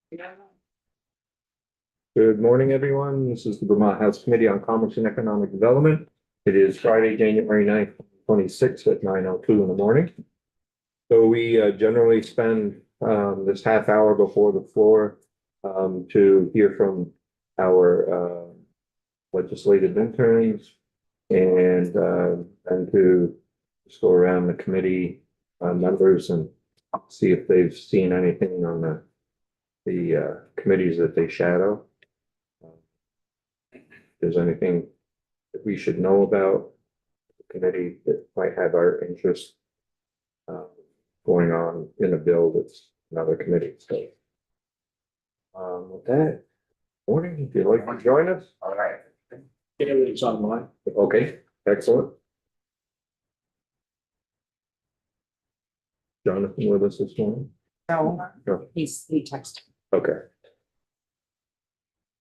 Good morning, everyone. This is the Vermont House Committee on Commerce and Economic Development. It is Friday, January 9th, 26 at 9:02 in the morning. So we generally spend this half hour before the floor to hear from our legislative interns and to just go around the committee members and see if they've seen anything on the committees that they shadow. If there's anything that we should know about the committee that might have our interest going on in a bill that's another committee. So with that, morning, if you'd like to join us. All right. Everything's online. Okay, excellent. Jonathan with us this morning? No, No. he texted. Okay.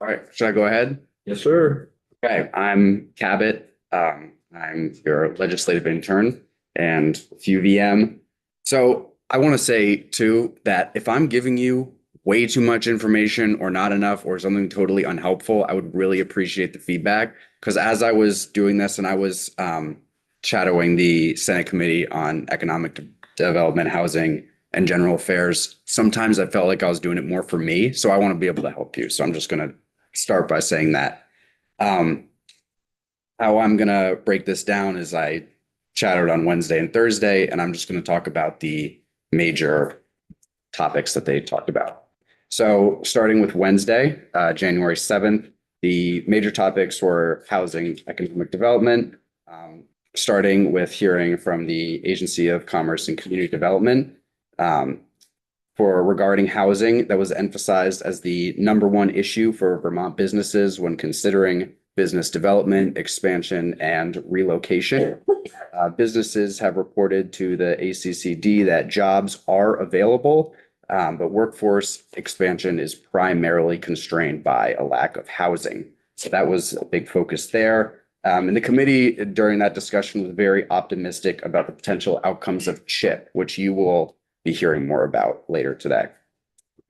All right, should I go ahead? Yes, sir. Okay, I'm Cabot. I'm your legislative intern and with UVM. So I want to say too that if I'm giving you way too much information or not enough or something totally unhelpful, I would really appreciate the feedback. Because as I was doing this and I was shadowing the Senate Committee on Economic Development, Housing, and General Affairs, sometimes I felt like I was doing it more for me. So I want to be able to help you. So I'm just going to start by saying that. How I'm going to break this down is I shadowed on Wednesday and Thursday, and I'm just going to talk about the major topics that they talked about. So starting with Wednesday, January 7th, the major topics were housing, economic development, starting with hearing from the Agency of Commerce and Community Development for regarding housing that was emphasized as the #1 issue for Vermont businesses when considering business development, expansion, and relocation. Businesses have reported to the ACCD that jobs are available, but workforce expansion is primarily constrained by a lack of housing. So that was a big focus there. And the committee during that discussion was very optimistic about the potential outcomes of CHIP, which you will be hearing more about later today.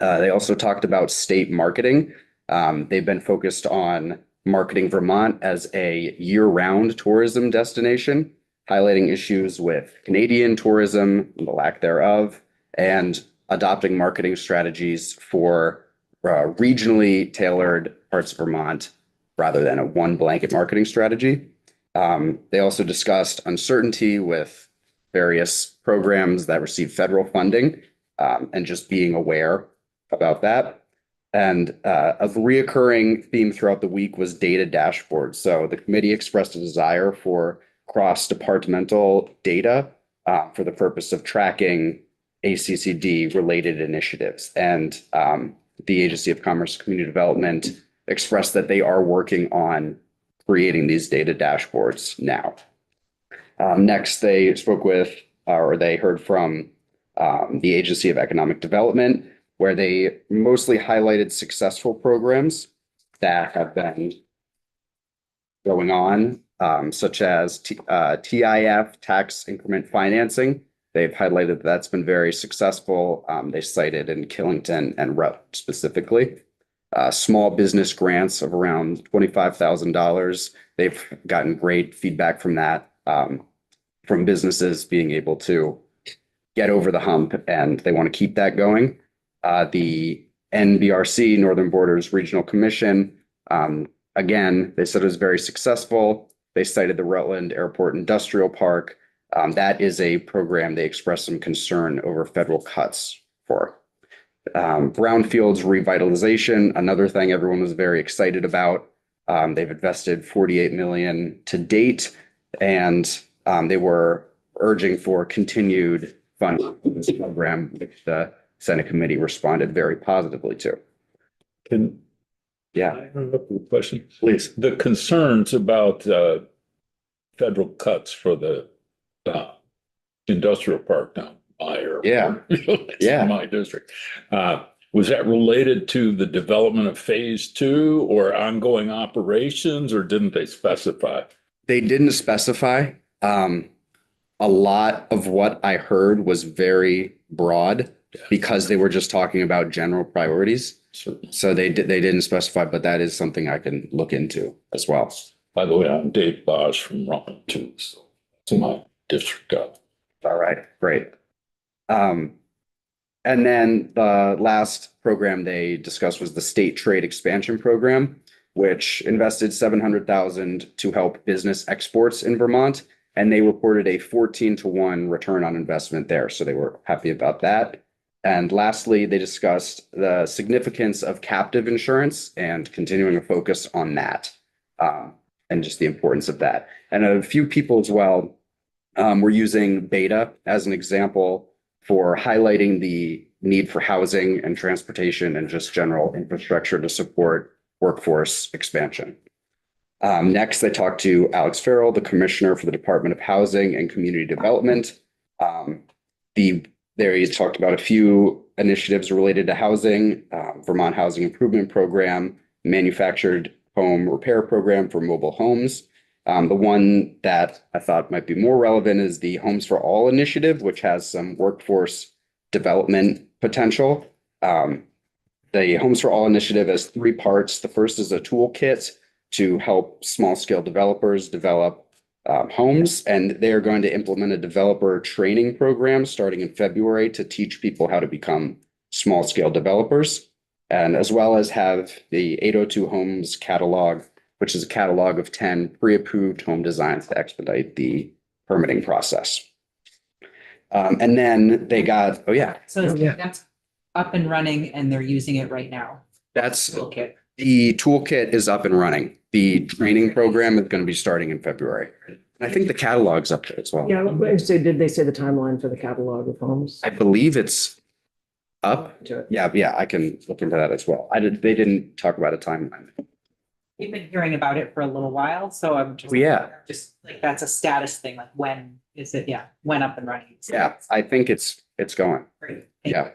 They also talked about state marketing. They've been focused on marketing Vermont as a year-round tourism destination, highlighting issues with Canadian tourism, the lack thereof, and adopting marketing strategies for regionally tailored parts of Vermont rather than a one blanket marketing strategy. They also discussed uncertainty with various programs that receive federal funding and just being aware about that. And a reoccurring theme throughout the week was data dashboards. So the committee expressed a desire for cross-departmental data for the purpose of tracking ACCD related initiatives. And the Agency of Commerce and Community Development expressed that they are working on creating these data dashboards now. Next, they spoke with, or they heard from the Agency of Economic Development, where they mostly highlighted successful programs that have been going on, such as TIF, tax increment financing. They've highlighted that that's been very successful. They cited in Killington and Rutland specifically. Small business grants of around $25,000. They've gotten great feedback from that, from businesses being able to get over the hump, and they want to keep that going. The NBRC, Northern Borders Regional Commission, again, they said it was very successful. They cited the Rutland Airport Industrial Park. That is a program they expressed some concern over federal cuts for. Brownfields revitalization, another thing everyone was very excited about. They've invested $48 million to date, and they were urging for continued funding for this program, which the Senate committee responded very positively to. I have a question. Please. The concerns about federal cuts for the industrial park down by or my district. Was that related to the development of phase 2 or ongoing operations, or didn't they specify? They didn't specify. A lot of what I heard was very broad. because they were just talking about general priorities. Certainly. So they didn't specify, but that is something I can look into as well. By the way, I'm Dave Bosch from Rutland too, so it's my district. All right, great. And then the last program they discussed was the State Trade Expansion Program, which invested 700,000 to help business exports in Vermont. And they reported a 14-to-1 return on investment there. So they were happy about that. And lastly, they discussed the significance of captive insurance and continuing a focus on that, and just the importance of that. And a few people as well were using Beta as an example for highlighting the need for housing and transportation and just general infrastructure to support workforce expansion. Next, they talked to Alex Farrell, the Commissioner for the Department of Housing and Community Development. They talked about a few initiatives related to housing, Vermont Housing Improvement Program, Manufactured Home Repair Program for mobile homes. The one that I thought might be more relevant is the Homes for All initiative, which has some workforce development potential. The Homes for All initiative has three parts. The first is a toolkit to help small scale developers develop homes, and they're going to implement a developer training program starting in February to teach people how to become small scale developers, and as well as have the 802 Homes catalog, which is a catalog of 10 pre-approved home designs to expedite the permitting process. And then they got, So that's up and running and they're using it right now. that's Okay. the toolkit is up and running. The training program is going to be starting in February. And I think the catalog's up there as well. Yeah, so did they say the timeline for the catalog of homes? I believe it's up. To it. Yeah, I can look into that as well. They didn't talk about a timeline. We've been hearing about it for a little while, so I'm just. Yeah. Just like, that's a status thing, like when is it, when up and running? Yeah, I think it's going. Great. Yeah.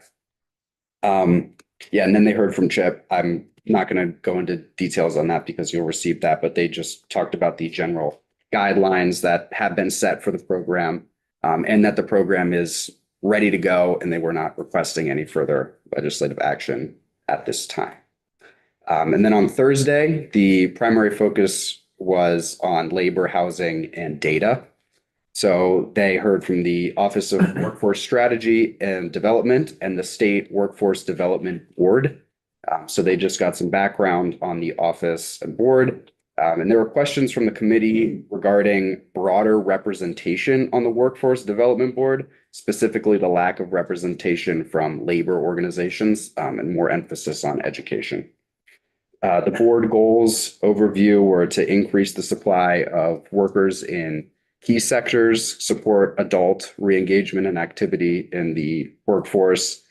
Yeah, and then they heard from Chip. I'm not going to go into details on that because you'll receive that, but they just talked about the general guidelines that have been set for the program, and that the program is ready to go, and they were not requesting any further legislative action at this time. And then on Thursday, the primary focus was on labor, housing, and data. So they heard from the Office of Workforce Strategy and Development and the State Workforce Development Board. So they just got some background on the office and board. And there were questions from the committee regarding broader representation on the Workforce Development Board, specifically the lack of representation from labor organizations, and more emphasis on education. The board goals overview were to increase the supply of workers in key sectors, support adult re-engagement and activity in the workforce,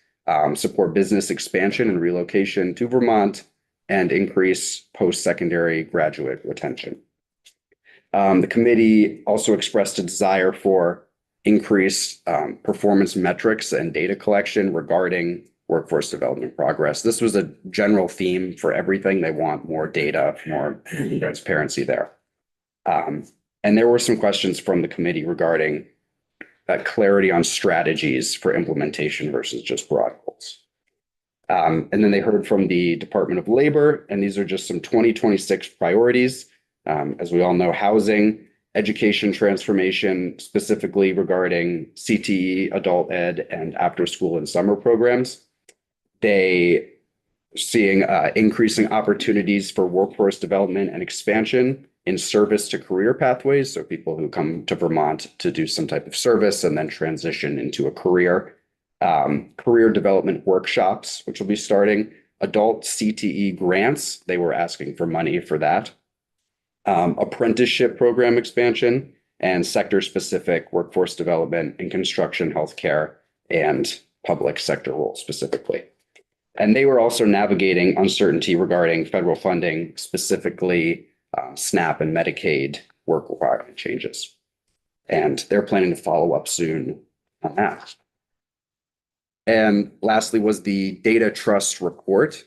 support business expansion and relocation to Vermont, and increase post-secondary graduate retention. The committee also expressed a desire for increased performance metrics and data collection regarding workforce development progress. This was a general theme for everything. They want more data, more transparency there. And there were some questions from the committee regarding clarity on strategies for implementation versus just broad goals. And then they heard from the Department of Labor, and these are just some 2026 priorities. As we all know, housing, education transformation, specifically regarding CTE, adult ed, and after school and summer programs. They seeing increasing opportunities for workforce development and expansion in service to career pathways. So people who come to Vermont to do some type of service and then transition into a career. Career development workshops, which will be starting. Adult CTE grants, they were asking for money for that. Apprenticeship program expansion and sector-specific workforce development in construction, healthcare, and public sector roles specifically. And they were also navigating uncertainty regarding federal funding, specifically SNAP and Medicaid work requirement changes. And they're planning to follow up soon on that. And lastly was the data trust report.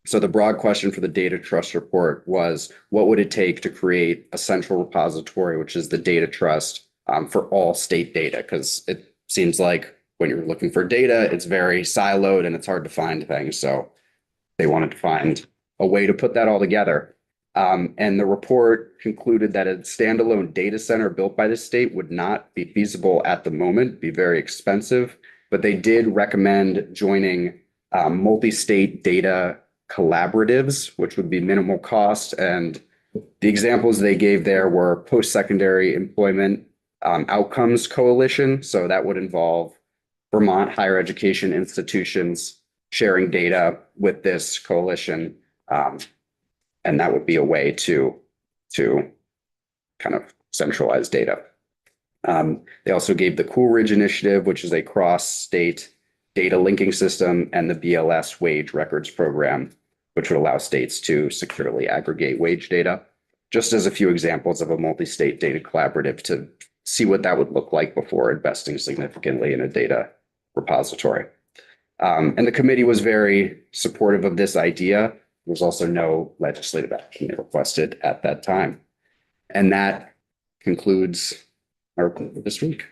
So the broad question for the data trust report was, what would it take to create a central repository, which is the data trust for all state data? Because it seems like when you're looking for data, it's very siloed and it's hard to find things. So they wanted to find a way to put that all together. And the report concluded that a standalone data center built by the state would not be feasible at the moment, be very expensive, but they did recommend joining multi-state data collaboratives, which would be minimal cost. And the examples they gave there were post-secondary employment outcomes coalition. So that would involve Vermont higher education institutions sharing data with this coalition. And that would be a way to kind of centralize data. They also gave the Coolridge Initiative, which is a cross-state data linking system, and the BLS Wage Records Program, which would allow states to securely aggregate wage data, just as a few examples of a multi-state data collaborative to see what that would look like before investing significantly in a data repository. And the committee was very supportive of this idea. There was also no legislative action requested at that time. And that concludes our report for this week.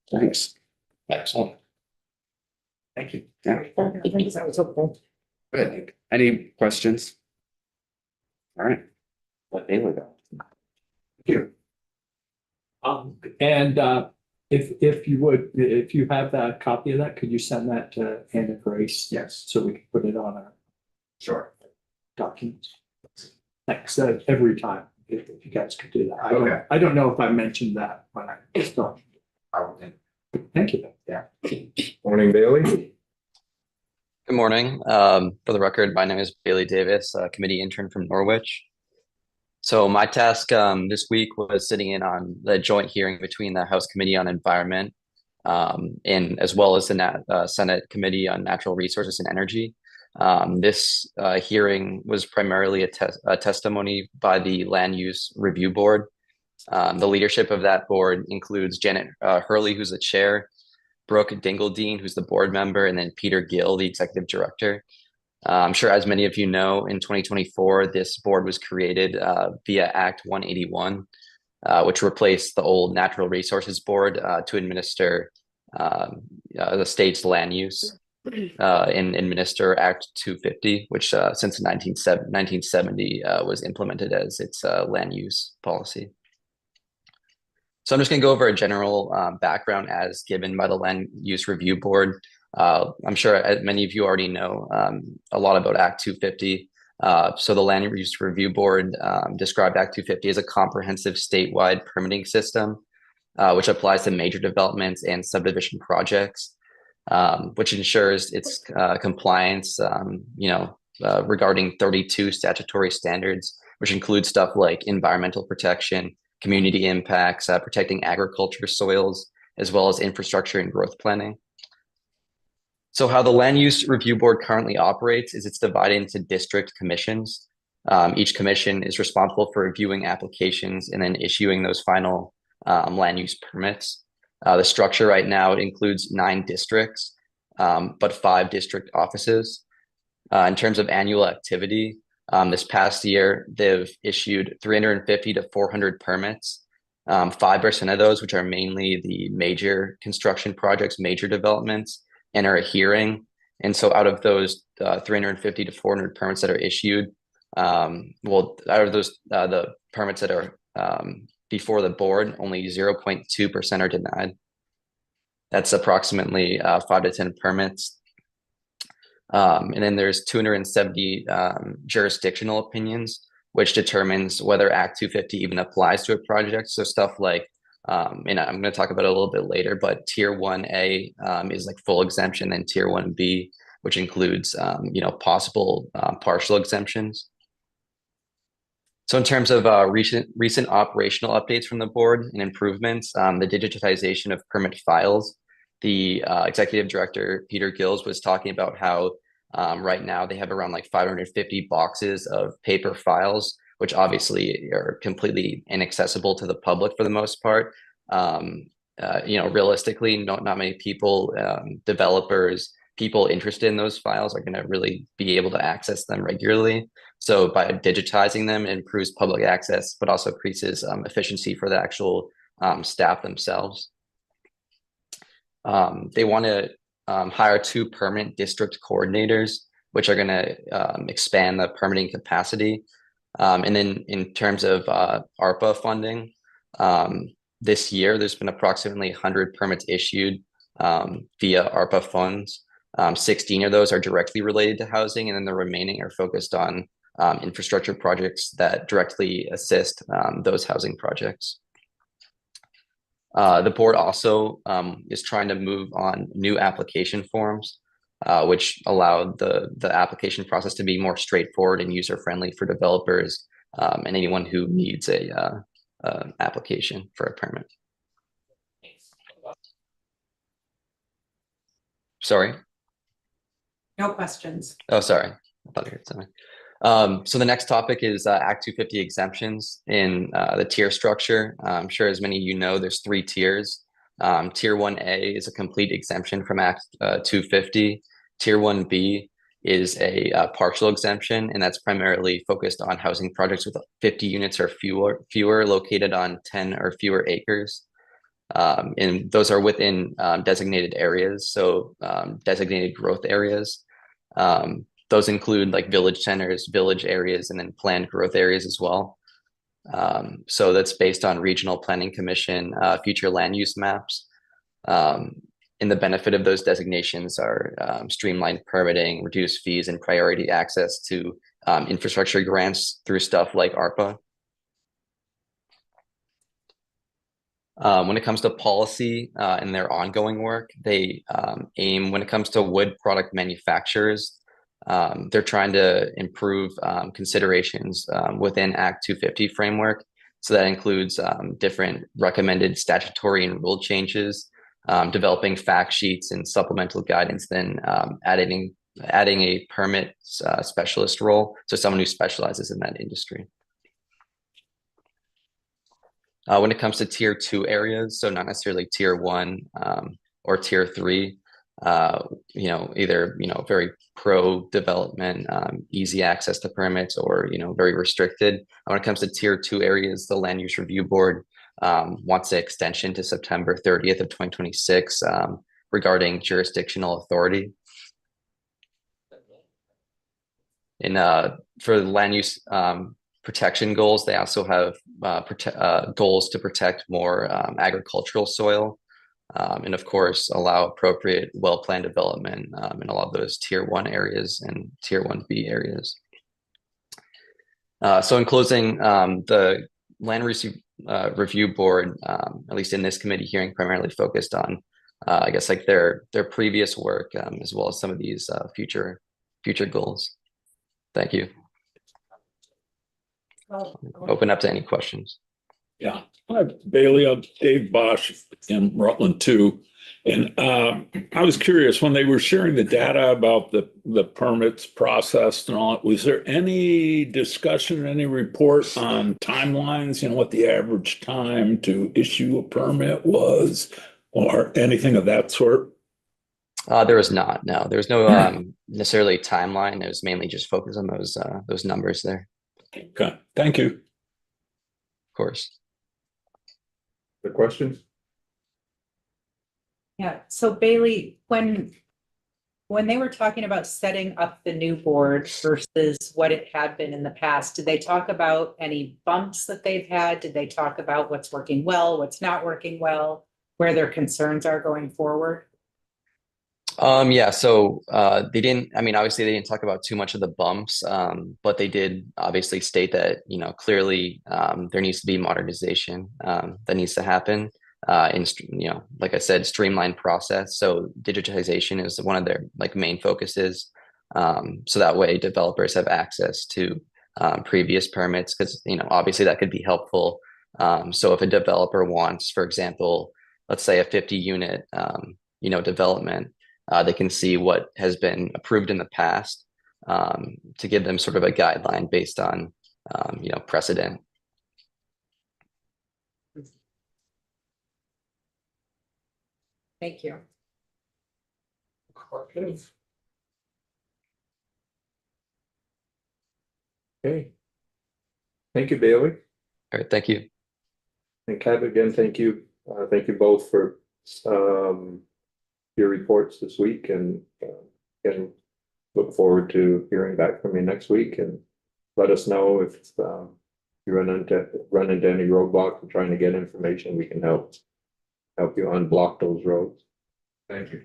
Thanks. Excellent. Thank you. Yeah, I think that was helpful. good. Any questions? All right. Let Bailey go. Here. If you would, if you have that copy of that, could you send that to Anna Grace? Yes. So we can put it on our Sure. documents. Thanks, every time, if you guys could do that. Okay. I don't know if I mentioned that when I started. Thank you. Morning, Bailey. Good morning. For the record, my name is Bailey Davis, a committee intern from Norwich. So my task this week was sitting in on the joint hearing between the House Committee on Environment and as well as the Senate Committee on Natural Resources and Energy. This hearing was primarily a testimony by the Land Use Review Board. The leadership of that board includes Janet Hurley, who's the chair, Brooke Dingledine, who's the board member, and then Peter Gill, the executive director. I'm sure as many of you know, in 2024, this board was created via Act 181, which replaced the old Natural Resources Board to administer the state's land use and administer Act 250, which since 1970 was implemented as its land use policy. So I'm just going to go over a general background as given by the Land Use Review Board. I'm sure many of you already know a lot about Act 250. So the Land Use Review Board described Act 250 as a comprehensive statewide permitting system, which applies to major developments and subdivision projects, which ensures its compliance, regarding 32 statutory standards, which include stuff like environmental protection, community impacts, protecting agriculture soils, as well as infrastructure and growth planning. So how the Land Use Review Board currently operates is it's divided into district commissions. Each commission is responsible for reviewing applications and then issuing those final land use permits. The structure right now, it includes 9 districts, but 5 district offices. In terms of annual activity, this past year, they've issued 350 to 400 permits. 5% of those, which are mainly the major construction projects, major developments, enter a hearing. And so out of those 350 to 400 permits that are issued, out of those, the permits that are before the board, only 0.2% are denied. That's approximately 5 to 10 permits. And then there's 270 jurisdictional opinions, which determines whether Act 250 even applies to a project. So stuff like, and I'm going to talk about it a little bit later, but Tier 1A is like full exemption, and Tier 1B, which includes, possible partial exemptions. So in terms of recent operational updates from the board and improvements, the digitization of permit files, the executive director, Peter Gills, was talking about how right now they have around like 550 boxes of paper files, which obviously are completely inaccessible to the public for the most part. Realistically, not many people, developers, people interested in those files are going to really be able to access them regularly. So by digitizing them, it improves public access, but also increases efficiency for the actual staff themselves. They want to hire 2 permanent district coordinators, which are going to expand the permitting capacity. And then in terms of ARPA funding, this year there's been approximately 100 permits issued via ARPA funds. 16 of those are directly related to housing, and then the remaining are focused on infrastructure projects that directly assist those housing projects. The board also is trying to move on new application forms, which allow the application process to be more straightforward and user-friendly for developers and anyone who needs a application for a permit. Sorry. No questions. Oh, sorry. I thought I heard something. So the next topic is Act 250 exemptions in the tier structure. I'm sure as many of you know, there's 3 tiers. Tier 1A is a complete exemption from Act 250. Tier 1B is a partial exemption, and that's primarily focused on housing projects with 50 units or fewer located on 10 or fewer acres. And those are within designated areas, so designated growth areas. Those include like village centers, village areas, and then planned growth areas as well. So that's based on Regional Planning Commission future land use maps. And the benefit of those designations are streamlined permitting, reduced fees, and priority access to infrastructure grants through stuff like ARPA. When it comes to policy and their ongoing work, they aim, when it comes to wood product manufacturers, they're trying to improve considerations within Act 250 framework. So that includes different recommended statutory and rule changes, developing fact sheets and supplemental guidance, then adding a permit specialist role, so someone who specializes in that industry. When it comes to tier 2 areas, so not necessarily tier 1 or tier 3, either very pro development, easy access to permits, or very restricted. When it comes to tier 2 areas, the Land Use Review Board wants an extension to September 30th of 2026 regarding jurisdictional authority. And for the land use protection goals, they also have goals to protect more agricultural soil, and of course allow appropriate well-planned development in a lot of those tier 1 areas and tier 1B areas. So in closing, the Land Review Board, at least in this committee hearing, primarily focused on I guess like their previous work as well as some of these future goals. Thank you. Open up to any questions. Yeah, hi, Bailey. I'm Dave Bosch in Rutland too. And I was curious, when they were sharing the data about the permits processed and all, was there any discussion, any report on timelines, what the average time to issue a permit was, or anything of that sort? There was not, no. There was no necessarily timeline. It was mainly just focused on those numbers there. Okay, thank you. Of course. The questions? Yeah, so Bailey, when they were talking about setting up the new board versus what it had been in the past, did they talk about any bumps that they've had? Did they talk about what's working well, what's not working well, where their concerns are going forward? Yeah, so they didn't, obviously they didn't talk about too much of the bumps, but they did obviously state that, clearly there needs to be modernization that needs to happen. In, like I said, streamlined process. So digitization is one of their main focuses. So that way developers have access to previous permits, because, obviously that could be helpful. So if a developer wants, for example, let's say a 50 unit, development, they can see what has been approved in the past to give them sort of a guideline based on, precedent. Thank you. Okay. Thank you, Bailey. All right, thank you. And Kev, again, thank you. Thank you both for your reports this week and look forward to hearing back from you next week and let us know if you run into any roadblocks and trying to get information, we can help you unblock those roads. Thank you.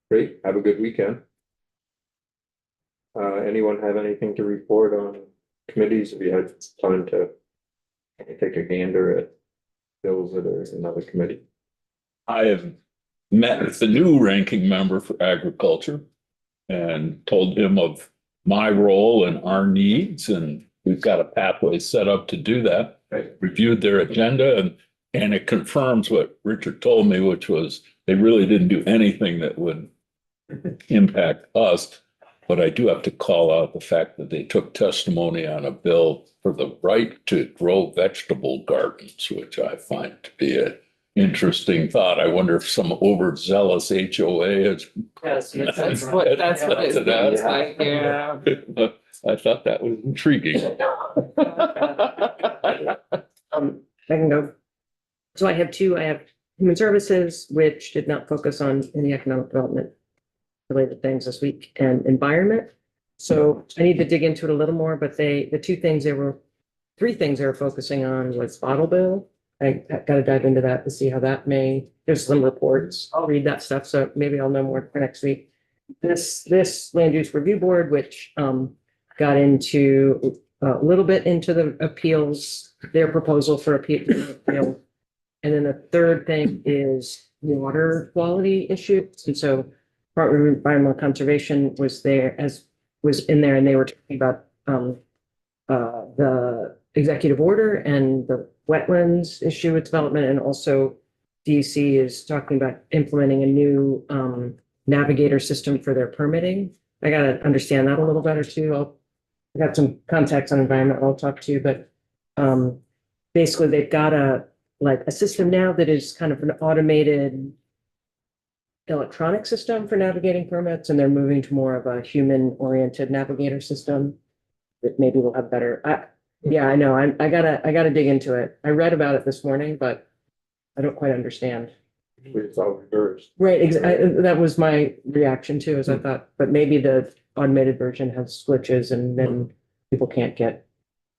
Great, have a good weekend. Anyone have anything to report on committees? Have you had time to take a gander at bills that are in another committee? I have met with the new ranking member for agriculture and told him of my role and our needs, and we've got a pathway set up to do that. Right. Reviewed their agenda, and it confirms what Richard told me, which was they really didn't do anything that would impact us. But I do have to call out the fact that they took testimony on a bill for the right to grow vegetable gardens, which I find to be an interesting thought. I wonder if some overzealous HOA is. Yes, that's what it sounds like, yeah. I thought that was intriguing. I can go. So I have two. I have human services, which did not focus on any economic development related things this week, and environment. So I need to dig into it a little more, but three things they were focusing on was bottle bill. I got to dive into that to see how that there's some reports. I'll read that stuff. So maybe I'll know more for next week. This land use review board, which got into a little bit into the appeals, their proposal for appeal. And then the third thing is water quality issues. And so Department of Environmental Conservation was in there, and they were talking about the executive order and the wetlands issue with development, and also DEC is talking about implementing a new navigator system for their permitting. I gotta understand that a little better too. I got some contacts on environment I'll talk to, but basically they've got a system now that is kind of an automated electronic system for navigating permits, and they're moving to more of a human-oriented navigator system that maybe will have better. Yeah, I know. I gotta dig into it. I read about it this morning, but I don't quite understand. It's all reversed. Right, that was my reaction too, is I thought, but maybe the automated version has glitches and then people can't get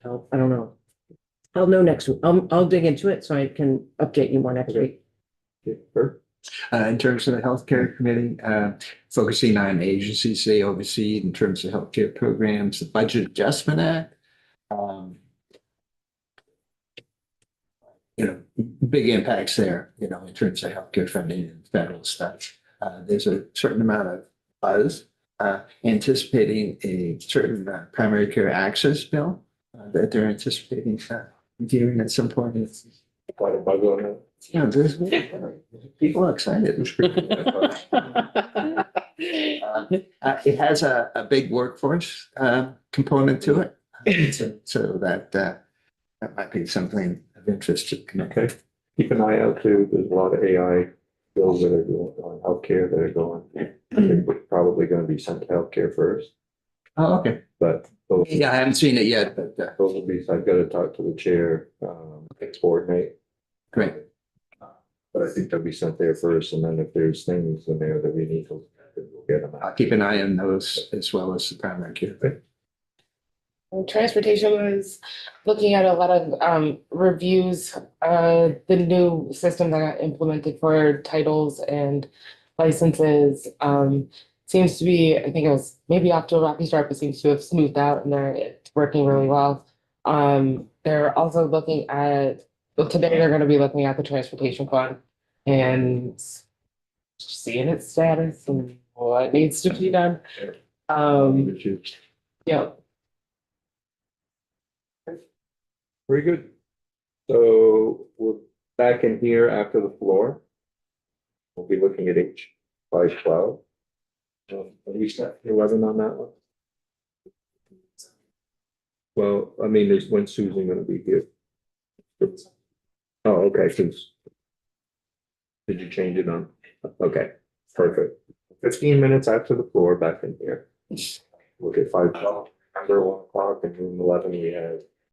help. I don't know. I'll know next week. I'll dig into it so I can update you more next week. Okay, Bert? In terms of the healthcare committee, focusing on agencies they oversee in terms of healthcare programs, the Budget Adjustment Act. Big impacts there, in terms of healthcare funding and federal stuff. There's a certain amount of buzz anticipating a certain primary care access bill that they're anticipating reviewing at some point. Quite a bug on that. Yeah, there's people are excited. It has a big workforce component to it, so that might be something of interest to connect. Okay, keep an eye out too. There's a lot of AI bills that are going on healthcare that are going. They're probably going to be sent to healthcare first, Oh, okay. but those Yeah, I haven't seen it yet, but will be. I've got to talk to the chair, coordinate. great. But I think they'll be sent there first, and then if there's things in there that we need to, we'll get them I'll out. keep an eye on those as well as the primary care. Transportation was looking at a lot of reviews, the new system that got implemented for titles and licenses. Seems to be, I think it was maybe off to a rocky start, but seems to have smoothed out and it's working really well. They're also looking at, today they're going to be looking at the transportation fund and seeing its status and what needs to be done. Yeah. Very good. So we're back in here after the floor. We'll be looking at H 512. Are we set 11 on that one? Well, I mean, there's when Susan gonna be here. Oh, okay, since. Did you change it on? Okay, perfect. 15 minutes after the floor, back in here. Look at 5:12. Remember 1 o'clock and room 11, we have